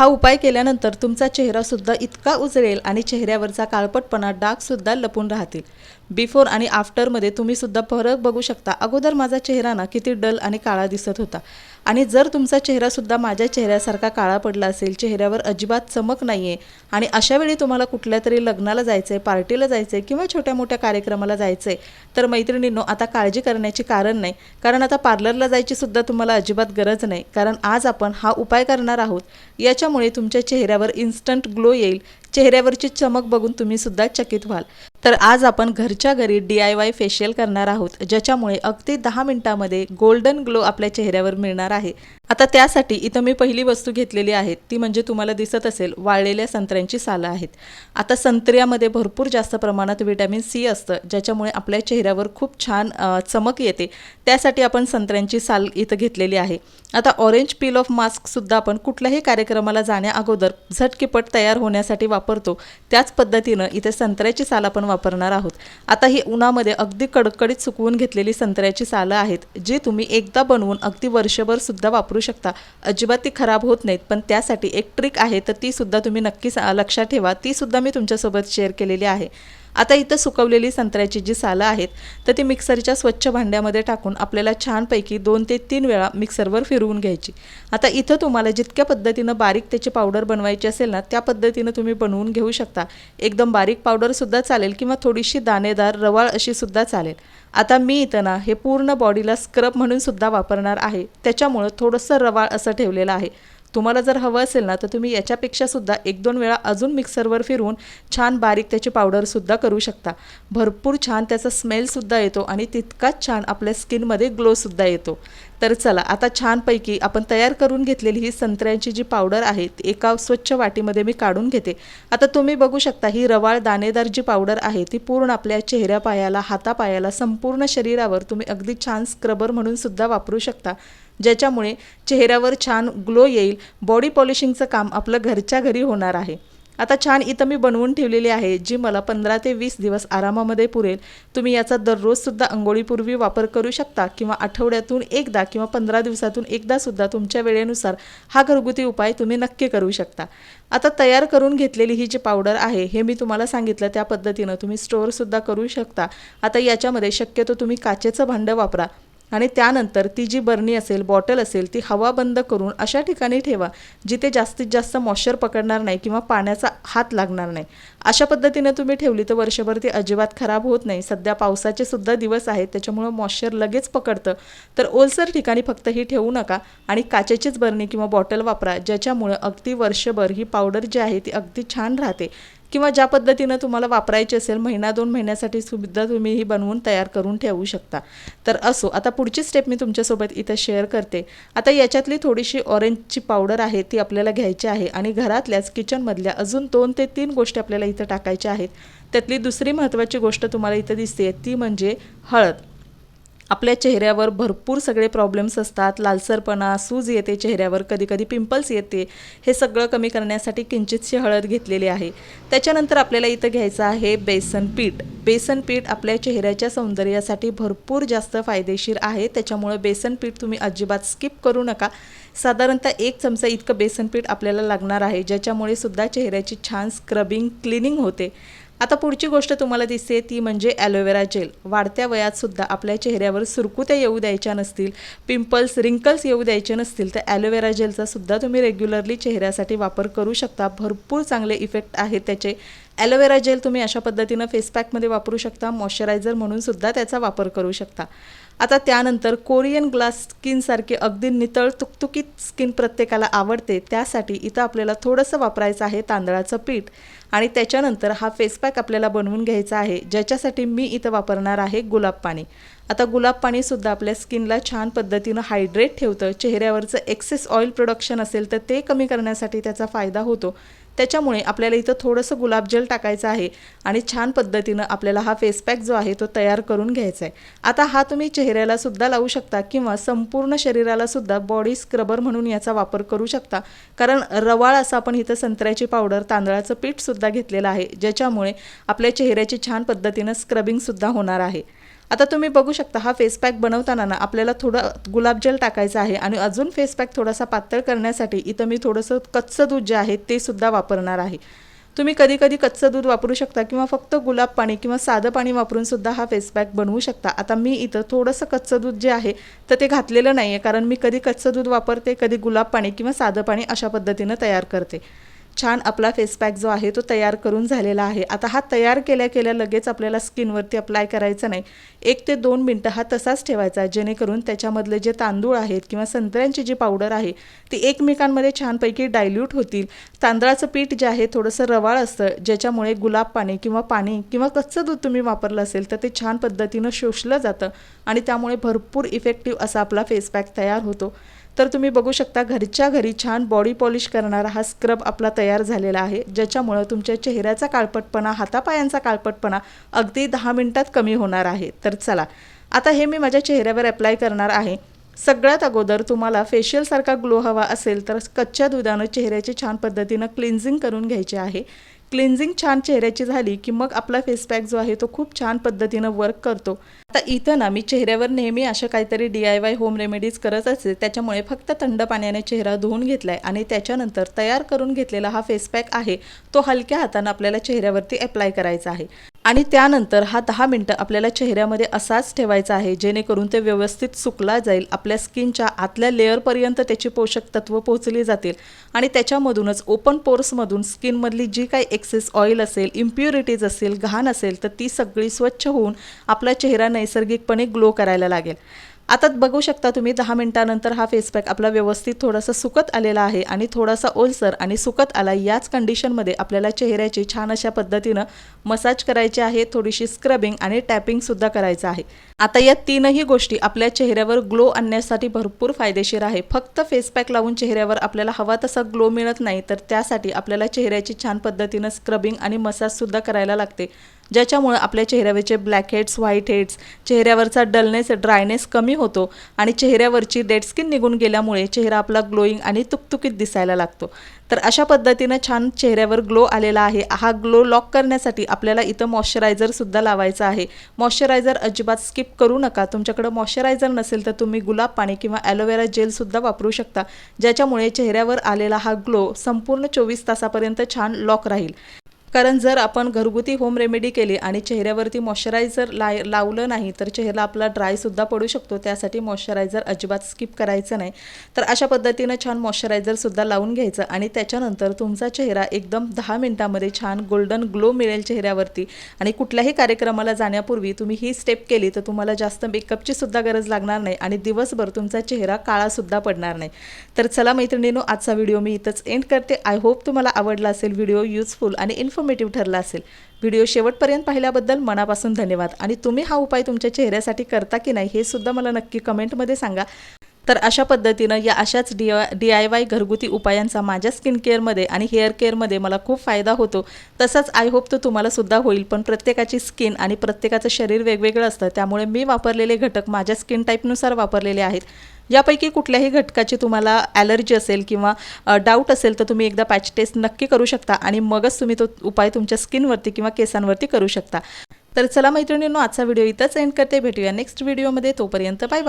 हा उपाय केल्यानंतर तुमचा चेहरासुद्धा इतका उजळेल आणि चेहऱ्यावरचा काळपटपणा, डागसुद्धा लपून राहतील। बिफोर आणि आफ्टरमध्ये तुम्हीसुद्धा फरक बघू शकता। अगोदर माझा चेहरा ना किती डल आणि काळा दिसत होता आणि जर तुमचा चेहरासुद्धा माझ्या चेहऱ्यासारखा काळा पडला असेल, चेहऱ्यावर अजिबात चमक नाही आहे आणि अशावेळी तुम्हाला कुठल्यातरी लग्नाला जायचं आहे, पार्टीला जायचं आहे किंवा छोट्या मोठ्या कार्यक्रमाला जायचं आहे, तर मैत्रिणींनो आता काळजी करण्याची कारण नाही, कारण आता पार्लरला जायची सुद्धा तुम्हाला अजिबात गरज नाही, कारण आज आपण हा उपाय करणार आहोत। याच्यामुळे तुमच्या चेहऱ्यावर इन्स्टंट ग्लो येईल, चेहऱ्यावरची चमक बघून तुम्ही सुद्धा चकित व्हाल। तर आज आपण घरच्या घरी DIY फेशियल करणार आहोत, ज्याच्यामुळे अगदी 10 मिनिटांमध्ये गोल्डन ग्लो आपल्या चेहऱ्यावर मिळणार आहे। आता त्यासाठी इथं मी पहिली वस्तू घेतलेली आहे, ती म्हणजे तुम्हाला दिसत असेल वाळलेल्या संत्र्यांची सालं आहेत। आता संत्र्यामध्ये भरपूर जास्त प्रमाणात व्हिटॅमिन C असतं, ज्याच्यामुळे आपल्या चेहऱ्यावर खूप छान चमक येते। त्यासाठी आपण संत्र्यांची साल इथं घेतलेली आहे। आता ऑरेंज पील ऑफ मास्कसुद्धा आपण कुठल्याही कार्यक्रमाला जाण्या अगोदर झटकीपट तयार होण्यासाठी वापरतो, त्याच पद्धतीनं इथे संत्र्याची साल आपण वापरणार आहोत। आता ही उन्हामध्ये अगदी कडकडीत सुकवून घेतलेली संत्र्याची सालं आहेत, जी तुम्ही एकदा बनवून अगदी वर्षभर सुद्धा वापरू शकता, अजिबात ती खराब होत नाहीत। पण त्यासाठी एक ट्रिक आहे, तर ती सुद्धा तुम्ही नक्कीच लक्षात ठेवा, ती सुद्धा मी तुमच्यासोबत शेअर केलेली आहे। आता इथं सुकवलेली संत्र्याची जी सालं आहेत, तर ती मिक्सरच्या स्वच्छ भांड्यामध्ये टाकून आपल्याला छानपैकी 2 ते 3 वेळा मिक्सरवर फिरवून घ्यायची। आता इथं तुम्हाला जितक्या पद्धतीनं बारीक त्याची पावडर बनवायची असेल ना, त्या पद्धतीनं तुम्ही बनवून घेऊ शकता। एकदम बारीक पावडरसुद्धा चालेल किंवा थोडीशी दाणेदार रवाळ अशी सुद्धा चालेल। आता मी इथं ना हे पूर्ण बॉडीला स्क्रब म्हणून सुद्धा वापरणार आहे, त्याच्यामुळं थोडंसं रवाळ असं ठेवलेलं आहे। तुम्हाला जर हवं असेल ना, तर तुम्ही याच्यापेक्षा सुद्धा 1-2 वेळा अजून मिक्सरवर फिरवून छान बारीक त्याची पावडरसुद्धा करू शकता। भरपूर छान त्याचा स्मेलसुद्धा येतो आणि तितकाच छान आपल्या स्किनमध्ये ग्लोसुद्धा येतो। तर चला आता छानपैकी आपण तयार करून घेतलेली ही संत्र्यांची जी पावडर आहे ती एका स्वच्छ वाटीमध्ये मी काढून घेते। आता तुम्ही बघू शकता ही रवाळ दाणेदार जी पावडर आहे ती पूर्ण आपल्या चेहऱ्यापायाला, हातापायाला, संपूर्ण शरीरावर तुम्ही अगदी छान स्क्रबर म्हणून सुद्धा वापरू शकता, ज्याच्यामुळे चेहऱ्यावर छान ग्लो येईल। बॉडी पॉलिशिंगचं काम आपलं घरच्या घरी होणार आहे। आता छान इथं मी बनवून ठेवलेली आहे, जी मला 15 ते 20 दिवस आरामामध्ये पुरेल। तुम्ही याचा दररोजसुद्धा अंघोळीपूर्वी वापर करू शकता किंवा आठवड्यातून एकदा किंवा 15 दिवसातून एकदा सुद्धा तुमच्या वेळेनुसार हा घरगुती उपाय तुम्ही नक्की करू शकता। आता तयार करून घेतलेली ही जी पावडर आहे, हे मी तुम्हाला सांगितलं त्या पद्धतीनं तुम्ही स्टोअरसुद्धा करू शकता। आता याच्यामध्ये शक्यतो तुम्ही काचेचं भांडं वापरा आणि त्यानंतर ती जी बरणी असेल, बॉटल असेल, ती हवा बंद करून अशा ठिकाणी ठेवा जिथे जास्तीत जास्त मॉइश्चर पकडणार नाही किंवा पाण्याचा हात लागणार नाही। अशा पद्धतीने तुम्ही ठेवली तर वर्षभर ती अजिबात खराब होत नाही। सध्या पावसाचे सुद्धा दिवस आहेत, त्याच्यामुळे मॉइश्चर लगेच पकडतं, तर ओलसर ठिकाणी फक्त ही ठेवू नका आणि काचेचीच बरणी किंवा बॉटल वापरा, ज्याच्यामुळे अगदी वर्षभर ही पावडर जी आहे ती अगदी छान राहते। किंवा ज्या पद्धतीनं तुम्हाला वापरायची असेल, 1-2 महिन्यासाठी सुद्धा तुम्ही ही बनवून तयार करून ठेवू शकता। तर असो, आता पुढची स्टेप मी तुमच्यासोबत इथं शेअर करते। आता याच्यातली थोडीशी ऑरेंजची पावडर आहे ती आपल्याला घ्यायची आहे आणि घरातल्याच किचनमधल्या अजून 2 ते 3 गोष्टी आपल्याला इथं टाकायच्या आहेत। त्यातली दुसरी महत्त्वाची गोष्ट तुम्हाला इथं दिसते, ती म्हणजे हळद। आपल्या चेहऱ्यावर भरपूर सगळे प्रॉब्लेम्स असतात, लालसरपणा, सूज येते चेहऱ्यावर, कधी-कधी पिंपल्स येते, हे सगळं कमी करण्यासाठी किंचितशी हळद घेतलेली आहे। त्याच्यानंतर आपल्याला इथं घ्यायचं आहे बेसन पीठ। बेसन पीठ आपल्या चेहऱ्याच्या सौंदर्यासाठी भरपूर जास्त फायदेशीर आहे, त्याच्यामुळे बेसन पीठ तुम्ही अजिबात स्किप करू नका। साधारणतः 1 चमचा इतकं बेसन पीठ आपल्याला लागणार आहे, ज्याच्यामुळे सुद्धा चेहऱ्याची छान स्क्रबिंग, क्लिनिंग होते। आता पुढची गोष्ट तुम्हाला दिसते ती म्हणजे ॲलोवेरा जेल। वाढत्या वयात सुद्धा आपल्या चेहऱ्यावर सुरकुत्या येऊ द्यायच्या नसतील, पिंपल्स, रिंकल्स येऊ द्यायचे नसतील, तर ॲलोवेरा जेलचा सुद्धा तुम्ही रेग्युलरली चेहऱ्यासाठी वापर करू शकता। भरपूर चांगले इफेक्ट आहेत त्याचे। ॲलोवेरा जेल तुम्ही अशा पद्धतीनं फेस पॅकमध्ये वापरू शकता, मॉइश्चरायझर म्हणून सुद्धा त्याचा वापर करू शकता। आता त्यानंतर कोरियन ग्लास स्किनसारखी अगदी नितळ तुकतुकीत स्किन प्रत्येकाला आवडते, त्यासाठी इथं आपल्याला थोडंसं वापरायचं आहे तांदळाचं पीठ आणि त्याच्यानंतर हा फेस पॅक आपल्याला बनवून घ्यायचा आहे, ज्याच्यासाठी मी इथं वापरणार आहे गुलाब पाणी। आता गुलाब पाणीसुद्धा आपल्या स्किनला छान पद्धतीनं हायड्रेट ठेवतं, चेहऱ्यावरचं एक्सेस ऑइल प्रोडक्शन असेल तर ते कमी करण्यासाठी त्याचा फायदा होतो। त्याच्यामुळे आपल्याला इथं थोडंसं गुलाबजल टाकायचं आहे आणि छान पद्धतीनं आपल्याला हा फेस पॅक जो आहे तो तयार करून घ्यायचा आहे। आता हा तुम्ही चेहऱ्याला सुद्धा लावू शकता किंवा संपूर्ण शरीराला सुद्धा बॉडी स्क्रबर म्हणून याचा वापर करू शकता, कारण रवाळ असं आपण इथं संत्र्याची पावडर, तांदळाचं पीठ सुद्धा घेतलेलं आहे, ज्याच्यामुळे आपल्या चेहऱ्याची छान पद्धतीनं स्क्रबिंग सुद्धा होणार आहे। आता तुम्ही बघू शकता हा फेस पॅक बनवताना ना आपल्याला थोडं गुलाबजल टाकायचं आहे आणि अजून फेस पॅक थोडासा पातळ करण्यासाठी इथं मी थोडंसं कच्चं दूध जे आहे ते सुद्धा वापरणार आहे। तुम्ही कधी कधी कच्चं दूध वापरू शकता किंवा फक्त गुलाब पाणी किंवा साधं पाणी वापरून सुद्धा हा फेस पॅक बनवू शकता। आता मी इथं थोडंसं कच्चं दूध जे आहे तर ते घातलेलं नाही आहे, कारण मी कधी कच्चं दूध वापरते, कधी गुलाब पाणी किंवा साधं पाणी अशा पद्धतीनं तयार करते। छान आपला फेस पॅक जो आहे तो तयार करून झालेला आहे। आता हा तयार केल्या केल्या लगेच आपल्याला स्किनवरती अप्लाय करायचा नाही, 1 ते 2 मिनटं हा तसाच ठेवायचा, जेणेकरून त्याच्यामधले जे तांदूळ आहेत किंवा संत्र्यांची जी पावडर आहे ती एकमेकांमध्ये छानपैकी डायल्यूट होतील। तांदळाचं पीठ जे आहे थोडंसं रवाळ असतं, ज्याच्यामुळे गुलाब पाणी किंवा कच्चं दूध तुम्ही वापरलं असेल तर ते छान पद्धतीनं शोषलं जातं आणि त्यामुळे भरपूर इफेक्टिव्ह असा आपला फेस पॅक तयार होतो। तर तुम्ही बघू शकता घरच्या घरी छान बॉडी पॉलिश करणारा हा स्क्रब आपला तयार झालेला आहे, ज्याच्यामुळे तुमच्या चेहऱ्याचा काळपटपणा, हातापायांचा काळपटपणा अगदी 10 मिनिटात कमी होणार आहे। तर चला आता हे मी माझ्या चेहऱ्यावर अप्लाय करणार आहे। सगळ्यात अगोदर तुम्हाला फेशियलसारखा ग्लो हवा असेल तर कच्च्या दुधानं चेहऱ्याची छान पद्धतीनं क्लिन्झिंग करून घ्यायचे आहे। क्लिन्झिंग छान चेहऱ्याची झाली की मग आपला फेस पॅक जो आहे तो खूप छान पद्धतीनं वर्क करतो। आता इथं ना मी चेहऱ्यावर नेहमी अशा काहीतरी DIY होम रेमेडीज करत असते, त्याच्यामुळे फक्त थंड पाण्याने चेहरा धुवून घेतलाय आणि त्याच्यानंतर तयार करून घेतलेला हा फेस पॅक आहे तो हलक्या हाताने आपल्याला चेहऱ्यावरती अप्लाय करायचा आहे आणि त्यानंतर हा 10 मिनिटं आपल्याला चेहऱ्यामध्ये असाच ठेवायचा आहे, जेणेकरून ते व्यवस्थित सुकला जाईल, आपल्या स्किनच्या आतल्या लेअरपर्यंत त्याची पोषक तत्व पोहोचली जातील आणि त्याच्यामधूनच ओपन पोर्समधून स्किनमधली जी काही एक्सेस ऑइल असेल, इम्प्युरिटीज असेल, घाण असेल तर ती सगळी स्वच्छ होऊन आपला चेहरा नैसर्गिकपणे ग्लो करायला लागेल। आता बघू शकता तुम्ही 10 मिनिटानंतर हा फेस पॅक आपला व्यवस्थित थोडासा सुकत आलेला आहे आणि थोडासा ओलसर आणि सुकत आला। याच कंडिशनमध्ये आपल्याला चेहऱ्याची छान अशा पद्धतीनं मसाज करायची आहे, थोडीशी स्क्रबिंग आणि टॅपिंग सुद्धा करायचं आहे। आता या तीनही गोष्टी आपल्या चेहऱ्यावर ग्लो आणण्यासाठी भरपूर फायदेशीर आहे। फक्त फेस पॅक लावून चेहऱ्यावर आपल्याला हवा तसा ग्लो मिळत नाही, तर त्यासाठी आपल्याला चेहऱ्याची छान पद्धतीनं स्क्रबिंग आणि मसाज सुद्धा करायला लागते, ज्याच्यामुळे आपल्या चेहऱ्यावरचे ब्लॅक हेड्स, व्हाईट हेड्स, चेहऱ्यावरचा डलनेस, ड्रायनेस कमी होतो आणि चेहऱ्यावरची डेड स्किन निघून गेल्यामुळे चेहरा आपला ग्लोईंग आणि तुकतुकीत दिसायला लागतो। तर अशा पद्धतीनं छान चेहऱ्यावर ग्लो आलेला आहे। हा ग्लो लॉक करण्यासाठी आपल्याला इथं मॉइश्चरायझर सुद्धा लावायचं आहे। मॉइश्चरायझर अजिबात स्किप करू नका। तुमच्याकडे मॉइश्चरायझर नसेल तर तुम्ही गुलाब पाणी किंवा ॲलोवेरा जेल सुद्धा वापरू शकता, ज्याच्यामुळे चेहऱ्यावर आलेला हा ग्लो संपूर्ण 24 तासापर्यंत छान लॉक राहील। कारण जर आपण घरगुती होम रेमेडी केली आणि चेहऱ्यावरती मॉइश्चरायझर लावलं नाही तर चेहरा आपला ड्राय सुद्धा पडू शकतो, त्यासाठी मॉइश्चरायझर अजिबात स्किप करायचं नाही। तर अशा पद्धतीनं छान मॉइश्चरायझर सुद्धा लावून घ्यायचं आणि त्याच्यानंतर तुमचा चेहरा एकदम 10 मिनिटांमध्ये छान गोल्डन ग्लो मिळेल चेहऱ्यावरती। आणि कुठल्याही कार्यक्रमाला जाण्यापूर्वी तुम्ही ही स्टेप केली तर तुम्हाला जास्त मेकअपची सुद्धा गरज लागणार नाही आणि दिवसभर तुमचा चेहरा काळा सुद्धा पडणार नाही। तर चला मैत्रिणींनो, आजचा व्हिडिओ मी इथंच एंड करते। आय होप तुम्हाला आवडला असेल, व्हिडिओ युजफुल आणि इन्फॉर्मेटिव्ह ठरला असेल। व्हिडिओ शेवटपर्यंत पाहिल्याबद्दल मनापासून धन्यवाद आणि तुम्ही हा उपाय तुमच्या चेहऱ्यासाठी करता की नाही हे सुद्धा मला नक्की कमेंटमध्ये सांगा। तर अशा पद्धतीनं या अशाच DIY घरगुती उपायांचा माझ्या स्किन केअरमध्ये आणि हेअर केअरमध्ये मला खूप फायदा होतो। तसंच आय होप तो तुम्हाला सुद्धा होईल, पण प्रत्येकाची स्किन आणि प्रत्येकाचं शरीर वेगवेगळं असतं, त्यामुळे मी वापरलेले घटक माझ्या स्किन टाईपनुसार वापरलेले आहेत। यापैकी कुठल्याही घटकाची तुम्हाला ॲलर्जी असेल किंवा डाऊट असेल तर तुम्ही एकदा पॅच टेस्ट नक्की करू शकता आणि मगच तुम्ही तो उपाय तुमच्या स्किनवरती किंवा केसांवरती करू शकता। तर चला मैत्रिणींनो, आजचा व्हिडिओ इथंच एंड करते। भेटूया नेक्स्ट व्हिडिओमध्ये, तोपर्यंत बाय बाय।